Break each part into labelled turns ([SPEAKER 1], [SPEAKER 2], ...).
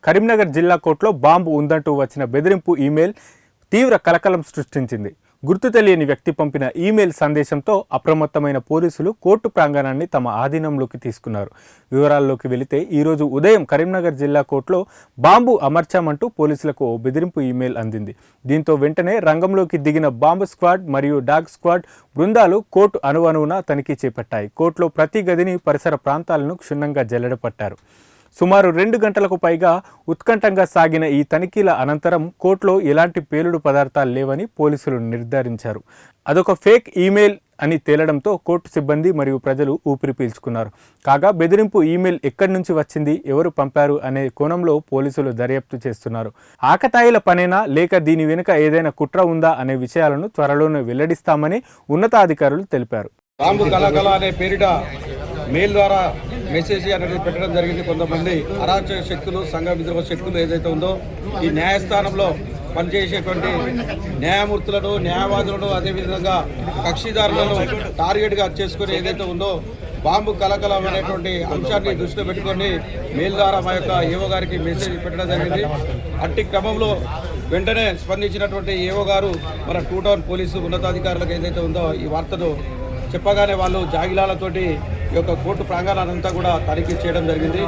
[SPEAKER 1] కరీంనగర్ జిల్లా కోర్టులో బాంబు ఉందంటూ వచ్చిన బెదిరింపు ఈమెయిల్ తీవ్ర కలకలం సృష్టించింది. గుర్తు తెలియని వ్యక్తి పంపిన ఈమెయిల్ సందేశంతో అప్రమత్తమైన పోలీసులు కోర్టు ప్రాంగణాన్ని తమ ఆధీనంలోకి తీసుకున్నారు. వివరాల్లోకి వెళితే ఈరోజు ఉదయం కరీంనగర్ జిల్లా కోర్టులో బాంబు అమర్చామంటూ పోలీసులకు ఓ బెదిరింపు ఈమెయిల్ అందింది. దీంతో వెంటనే రంగంలోకి దిగిన బాంబు స్క్వాడ్ మరియు డాగ్ స్క్వాడ్ బృందాలు కోర్టు అణువణువున తనిఖీ చేపట్టాయి. కోర్టులో ప్రతి గదిని, పరిసర ప్రాంతాలను క్షుణ్ణంగా జల్లెడపట్టారు. సుమారు 2 గంటలకు పైగా ఉత్కంఠంగా సాగిన ఈ తనిఖీల అనంతరం కోర్టులో ఎలాంటి పేలుడు పదార్థాలు లేవని పోలీసులు నిర్ధారించారు. అదొక ఫేక్ ఈమెయిల్ అని తేలడంతో కోర్టు సిబ్బంది మరియు ప్రజలు ఊపిరి పీల్చుకున్నారు. కాగా బెదిరింపు ఈమెయిల్ ఎక్కడి నుంచి వచ్చింది, ఎవరు పంపారు అనే కోణంలో పోలీసులు దర్యాప్తు చేస్తున్నారు. ఆకతాయిల పనేనా లేక దీని వెనుక ఏదైనా కుట్ర ఉందా అనే విషయాలను త్వరలోనే వెల్లడిస్తామని ఉన్నతాధికారులు తెలిపారు.
[SPEAKER 2] బాంబు కళాకళ అనే పేరిట మెయిల్ ద్వారా మెసేజ్ అనేది పెట్టడం జరిగింది. కొంతమంది అరాచక శక్తులు, సంఘ విద్రోహ శక్తులు ఏదైతే ఉందో ఈ న్యాయస్థానంలో పనిచేసేటువంటి న్యాయమూర్తులను, న్యాయవాదులను, అదేవిధంగా కక్షిదారులను టార్గెట్గా చేసుకుని ఏదైతే ఉందో బాంబు కలకలం అనేటువంటి అంశాన్ని దృష్టిలో పెట్టుకొని మెయిల్ ద్వారా మా యొక్క ఏవో గారికి మెసేజ్ పెట్టడం జరిగింది. అట్టి క్రమంలో వెంటనే స్పందించినటువంటి ఏవో గారు మన 2 టౌన్ పోలీసు ఉన్నతాధికారులకు ఏదైతే ఉందో ఈ వార్తను చెప్పగానే వాళ్ళు జాగిలాలతోటి ఈ యొక్క కోర్టు ప్రాంగణానంతా కూడా తనిఖీ చేయడం జరిగింది.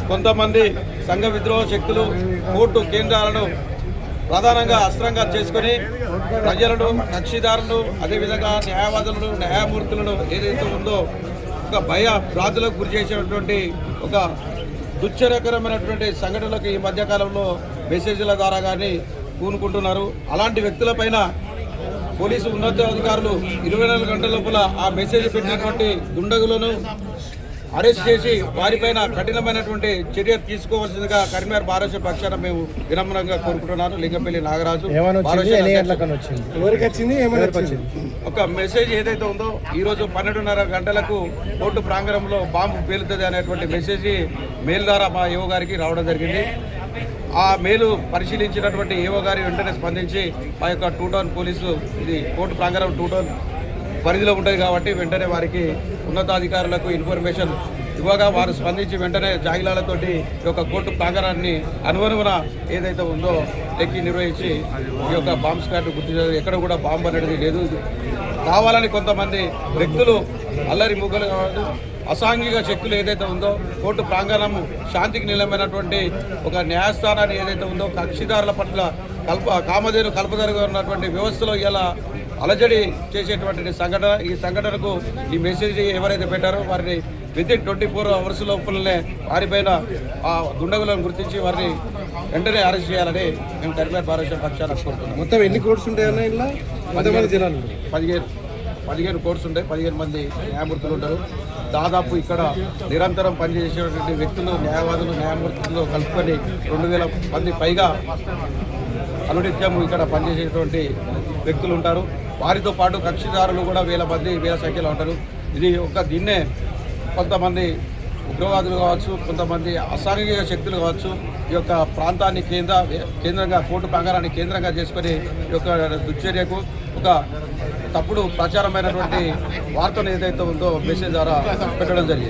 [SPEAKER 2] కొంతమంది సంఘ విద్రోహ శక్తులు కోర్టు కేంద్రాలను ప్రధానంగా అస్త్రంగా చేసుకొని ప్రజలను, కక్షిదారులను, అదేవిధంగా న్యాయవాదులను, న్యాయమూర్తులను ఏదైతే ఉందో ఒక భయ భ్రాంతులకు గురి చేసేటువంటి ఒక దుశ్చర్యకరమైనటువంటి సంఘటనలకు ఈ మధ్యకాలంలో మెసేజ్ల ద్వారా కానీ పూనుకుంటున్నారు. అలాంటి వ్యక్తులపైన పోలీసు ఉన్నతాధికారులు 24 గంటల లోపల ఆ మెసేజ్ పెట్టినటువంటి దుండగులను అరెస్ట్ చేసి వారిపైన కఠినమైనటువంటి చర్య తీసుకోవాల్సిందిగా కరీంనగర్ బారోష పక్షాన మేము వినమ్రంగా కోరుకుంటున్నాను. లింగంపల్లి నాగరాజు. ఒక మెసేజ్ ఏదైతే ఉందో ఈరోజు 12:30 గంటలకు కోర్టు ప్రాంగణంలో బాంబు పేలుతుంది అనేటువంటి మెసేజ్ మెయిల్ ద్వారా మా ఏవో గారికి రావడం జరిగింది. ఆ మేలు పరిశీలించినటువంటి ఏవో గారి వెంటనే స్పందించి మా యొక్క 2 టౌన్ పోలీసు, ఇది కోర్టు ప్రాంగణం 2 టౌన్ పరిధిలో ఉంటుంది కాబట్టి వెంటనే వారికి ఉన్నతాధికారులకు ఇన్ఫర్మేషన్ ఇవ్వగా వారు స్పందించి వెంటనే జాగిలాలతోటి ఈ యొక్క కోర్టు ప్రాంగణాన్ని అనువనువున ఏదైతే ఉందో ఎక్కి నిర్వహించి ఈ యొక్క బాంబ్ స్క్వాడ్ గుర్తించారు. ఎక్కడ కూడా బాంబు అనేది లేదు. కావాలని కొంతమంది వ్యక్తులు అల్లరి ముగ్గులు కావాలి, అసాంఘిక శక్తులు ఏదైతే ఉందో కోర్టు ప్రాంగణము శాంతికి నిలమైనటువంటి ఒక న్యాయస్థానాన్ని ఏదైతే ఉందో కక్షిదారుల పట్ల కామధేను కల్పదరుగా ఉన్నటువంటి వ్యవస్థలో ఇలా అలజడి చేసేటువంటి సంఘటన. ఈ సంఘటనకు ఈ మెసేజ్ ఎవరైతే పెట్టారో వారిని వితిన్ 24 అవర్స్ లోపలనే వారిపైన ఆ దుండగులను గుర్తించి వారిని వెంటనే అరెస్ట్ చేయాలని మేము కరీంనగర్ బారోష పక్షాన కోరుతున్నాం.
[SPEAKER 3] మొత్తం ఎన్ని కోర్ట్స్ ఉంటాయన్నా? ఇలా
[SPEAKER 2] 15 కోర్ట్స్ ఉంటాయి. 15 మంది న్యాయమూర్తులు ఉంటారు. దాదాపు ఇక్కడ నిరంతరం పనిచేసేటువంటి వ్యక్తులు, న్యాయవాదులు, న్యాయమూర్తులు కలుపుకొని 2000 మంది పైగా అనునిత్యము ఇక్కడ పనిచేసేటువంటి వ్యక్తులు ఉంటారు. వారితో పాటు కక్షిదారులు కూడా 1000 మంది, 1000 సంఖ్యలో ఉంటారు. ఇది దీన్నే కొంతమంది ఉగ్రవాదులు కావచ్చు, కొంతమంది అసాంఘిక శక్తులు కావచ్చు ఈ యొక్క ప్రాంతాన్ని కేంద్రంగా కోర్టు ప్రాంగణాన్ని కేంద్రంగా చేసుకొని ఈ యొక్క దుశ్చర్యకు ఒక తప్పుడు ప్రచారమైనటువంటి వార్తను ఏదైతే ఉందో మెసేజ్ ద్వారా పెట్టడం జరిగింది.